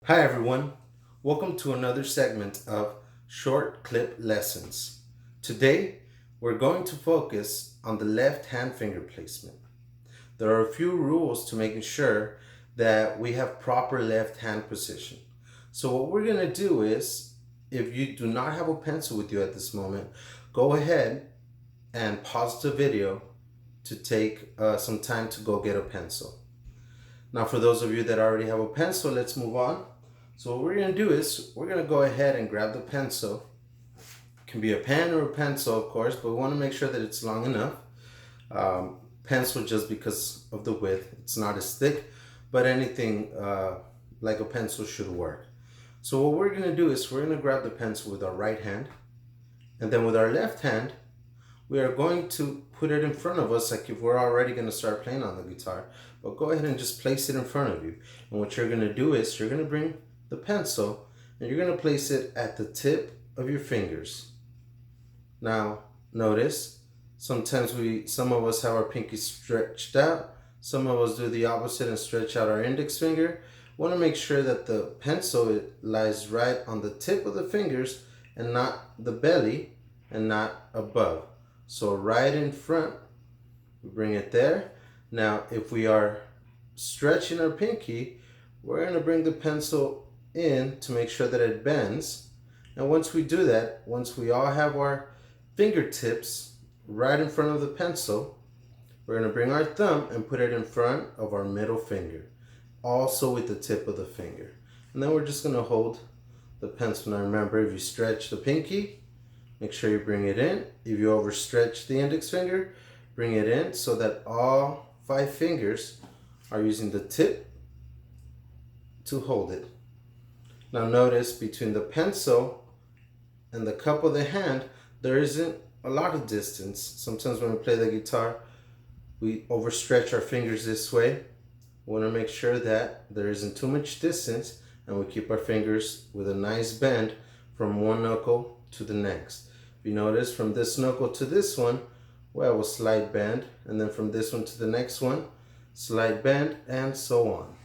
Hi everyone, welcome to another segment of Short Clip Lessons. Today we're going to focus on the left hand finger placement. There are a few rules to making sure that we have proper left hand position. So what we're going to do is, if you do not have a pencil with you at this moment, go ahead and pause the video to take some time to go get a pencil. Now for those of you that already have a pencil, let's move on. So what we're going to do is we're going to go ahead and grab the pencil. It can be a pen or a pencil, of course, but we want to make sure that it's long enough. Pencil just because of the width, it's not as thick, but anything like a pencil should work. So what we're going to do is we're going to grab the pencil with our right hand, and then with our left hand we are going to put it in front of us, like if we're already going to start playing on the guitar. But go ahead and just place it in front of you, and what you're going to do is you're going to bring the pencil and you're going to place it at the tip of your fingers. Now notice sometimes some of us have our pinky stretched out, some of us do the opposite and stretch out our index finger. We want to make sure that the pencil lies right on the tip of the fingers and not the belly and not above. So right in front, we bring it there. Now if we are stretching our pinky, we're going to bring the pencil in to make sure that it bends. And once we do that, once we all have our fingertips right in front of the pencil, we're going to bring our thumb and put it in front of our middle finger, also with the tip of the finger. And then we're just going to hold the pencil. Now remember, if you stretch the pinky, make sure you bring it in. If you overstretch the index finger, bring it in so that all 5 fingers are using the tip to hold it. Now notice between the pencil and the cup of the hand, there isn't a lot of distance. Sometimes when we play the guitar, we overstretch our fingers this way. We want to make sure that there isn't too much distance, and we keep our fingers with a nice bend from one knuckle to the next. If you notice, from this knuckle to this one, we have a slight bend, and then from this one to the next one, slight bend, and so on.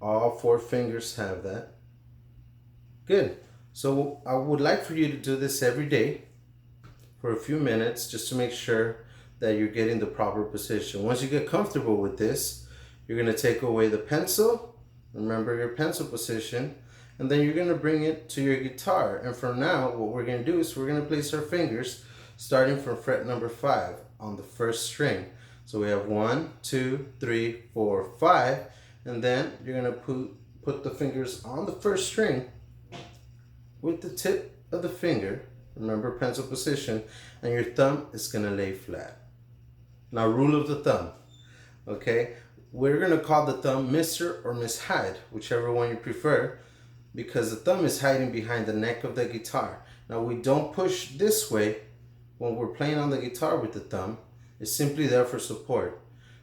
All 4 fingers have that. Good. So I would like for you to do this every day for a few minutes just to make sure that you're getting the proper position. Once you get comfortable with this, you're going to take away the pencil. Remember your pencil position. And then you're going to bring it to your guitar. And from now, what we're going to do is we're going to place our fingers starting from fret number 5 on the first string. So we have 1, 2, 3, 4, 5. And then you're going to put the fingers on the first string with the tip of the finger. Remember pencil position. And your thumb is going to lay flat. Now rule of the thumb. Okay. We're going to call the thumb Mr. or Miss Hide, whichever one you prefer, because the thumb is hiding behind the neck of the guitar. Now we don't push this way when we're playing on the guitar with the thumb. It's simply there for support.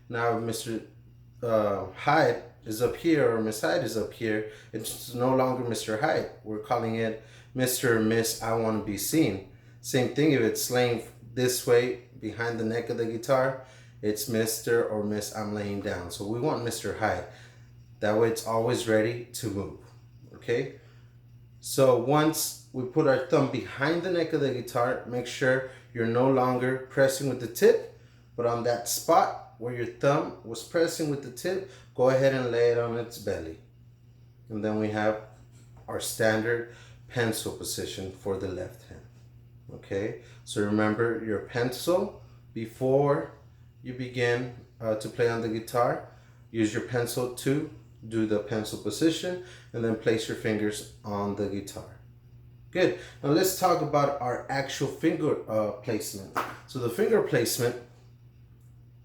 Now if Mr. Hyde is up here or Miss Hyde is up here, it's no longer Mr. Hyde. We're calling it Mr. or Miss I Want to Be Seen. Same thing if it's laying this way behind the neck of the guitar, it's Mr. or Miss I'm laying down. So we want Mr. Hyde. That way it's always ready to move. Okay? So once we put our thumb behind the neck of the guitar, make sure you're no longer pressing with the tip, but on that spot where your thumb was pressing with the tip, go ahead and lay it on its belly. And then we have our standard pencil position for the left hand. Okay, so remember your pencil before you begin to play on the guitar. Use your pencil to do the pencil position, and then place your fingers on the guitar. Good. Now let's talk about our actual finger placement. So the finger placement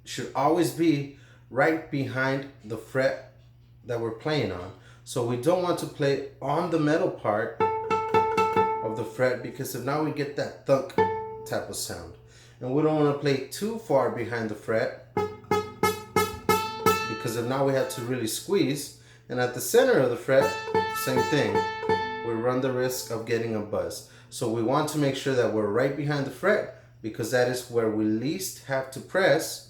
should always be right behind the fret that we're playing on. So we don't want to play on the metal part of the fret, because if now we get that thunk type of sound. And we don't want to play too far behind the fret, because if now we have to really squeeze. And at the center of the fret, same thing. We run the risk of getting a buzz. So we want to make sure that we're right behind the fret, because that is where we least have to press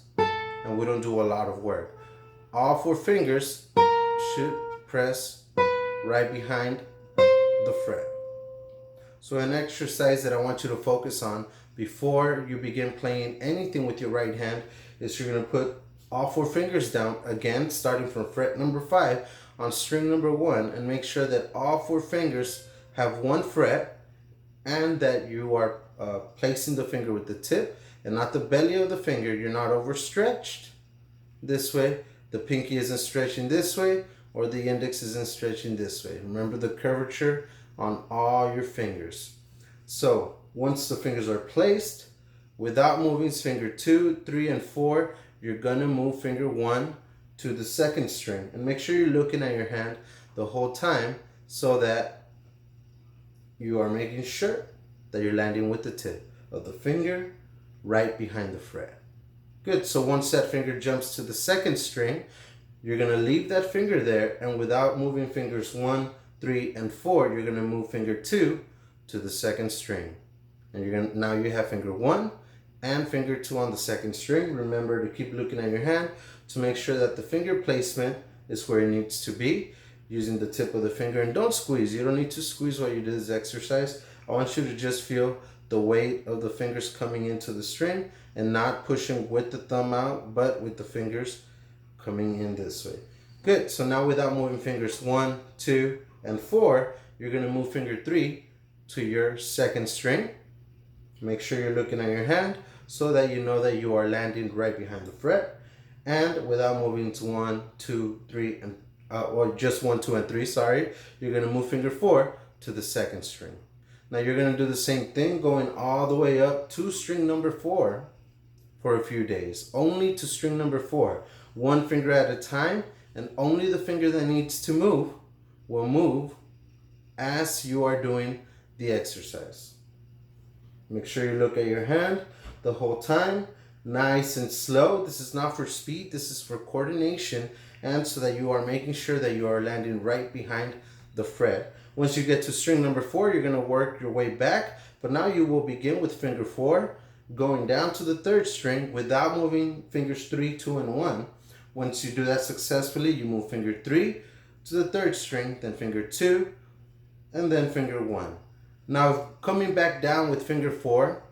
and we don't do a lot of work. All 4 fingers should press right behind the fret. So an exercise that I want you to focus on before you begin playing anything with your right hand is you're going to put all four fingers down, again starting from fret number 5 on string number 1, and make sure that all four fingers have one fret and that you are placing the finger with the tip and not the belly of the finger. You're not overstretched this way, the pinky isn't stretching this way, or the index isn't stretching this way. Remember the curvature on all your fingers. So once the fingers are placed, without moving finger 2, 3, and 4, you're gonna move finger 1 to the second string, and make sure you're looking at your hand the whole time so that you are making sure that you're landing with the tip of the finger right behind the fret. Good. So once that finger jumps to the second string, you're going to leave that finger there, and without moving fingers 1, 3, and 4, you're going to move finger 2 to the second string. And now you have finger 1 and finger 2 on the second string. Remember to keep looking at your hand to make sure that the finger placement is where it needs to be, using the tip of the finger. And don't squeeze. You don't need to squeeze while you do this exercise. I want you to just feel the weight of the fingers coming into the string and not pushing with the thumb out, but with the fingers coming in this way. Good. So now without moving fingers 1, 2, and 4, you're going to move finger 3 to your second string. Make sure you're looking at your hand so that you know that you are landing right behind the fret. And without moving to 1, 2, 3, and or just 1, 2, and 3, sorry, you're going to move finger 4 to the second string. Now you're going to do the same thing, going all the way up to string number 4 for a few days. Only to string number 4. One finger at a time, and only the finger that needs to move will move as you are doing the exercise. Make sure you look at your hand the whole time, nice and slow. This is not for speed, this is for coordination, and so that you are making sure that you are landing right behind the fret. Once you get to string number 4, you're going to work your way back, but now you will begin with finger 4, going down to the third string without moving fingers 3, 2, and 1. Once you do that successfully, you move finger 3 to the third string, then finger 2, and then finger 1. Now, coming back down with finger 4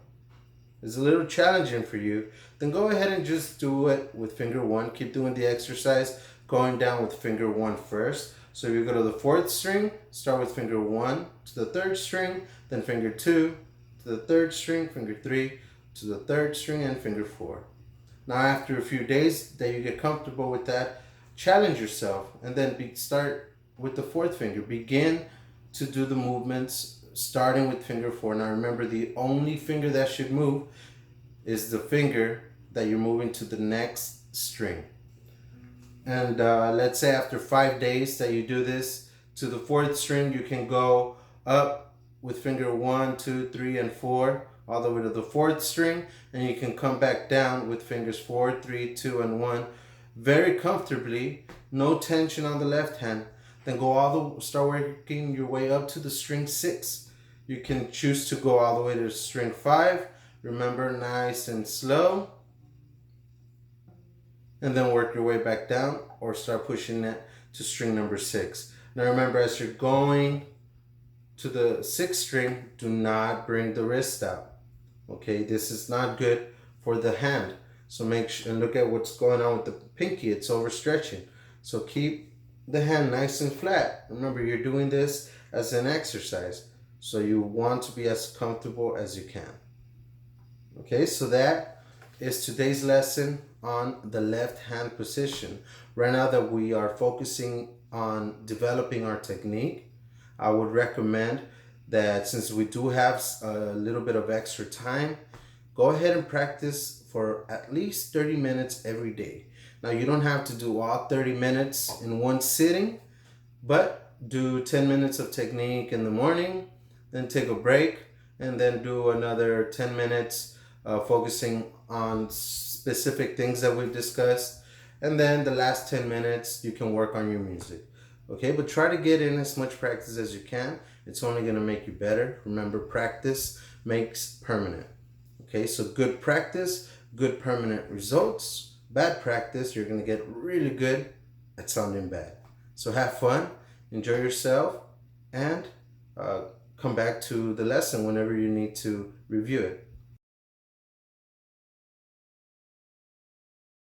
is a little challenging for you, then go ahead and just do it with finger 1. Keep doing the exercise, going down with finger 1 first. So you go to the 4th string, start with finger 1 to the 3rd string, then finger 2 to the 3rd string, finger 3 to the 3rd string, and finger 4. Now after a few days that you get comfortable with that, challenge yourself and then start with the 4th finger. Begin to do the movements starting with finger 4. Now remember, the only finger that should move is the finger that you're moving to the next string. And let's say after 5 days that you do this, to the 4th string, you can go up with finger 1, 2, 3, and 4 all the way to the 4th string, and you can come back down with fingers 4, 3, 2, and 1 very comfortably, no tension on the left hand. Then start working your way up to the string 6. You can choose to go all the way to string 5. Remember, nice and slow. And then work your way back down, or start pushing it to string number 6. Now remember, as you're going to the 6th string, do not bring the wrist out. Okay, this is not good for the hand. So make sure and look at what's going on with the pinky. It's overstretching. So keep the hand nice and flat. Remember, you're doing this as an exercise, so you want to be as comfortable as you can. Okay, so that is today's lesson on the left hand position. Right now that we are focusing on developing our technique, I would recommend that since we do have a little bit of extra time, go ahead and practice for at least 30 minutes every day. Now you don't have to do all 30 minutes in one sitting, but do 10 minutes of technique in the morning, then take a break, and then do another 10 minutes focusing on specific things that we've discussed, and then the last 10 minutes you can work on your music. Okay, but try to get in as much practice as you can. It's only going to make you better. Remember, practice makes permanent. Okay, so good practice, good permanent results. Bad practice, you're going to get really good at sounding bad. So have fun enjoy yourself, and come back to the lesson whenever you need to review it.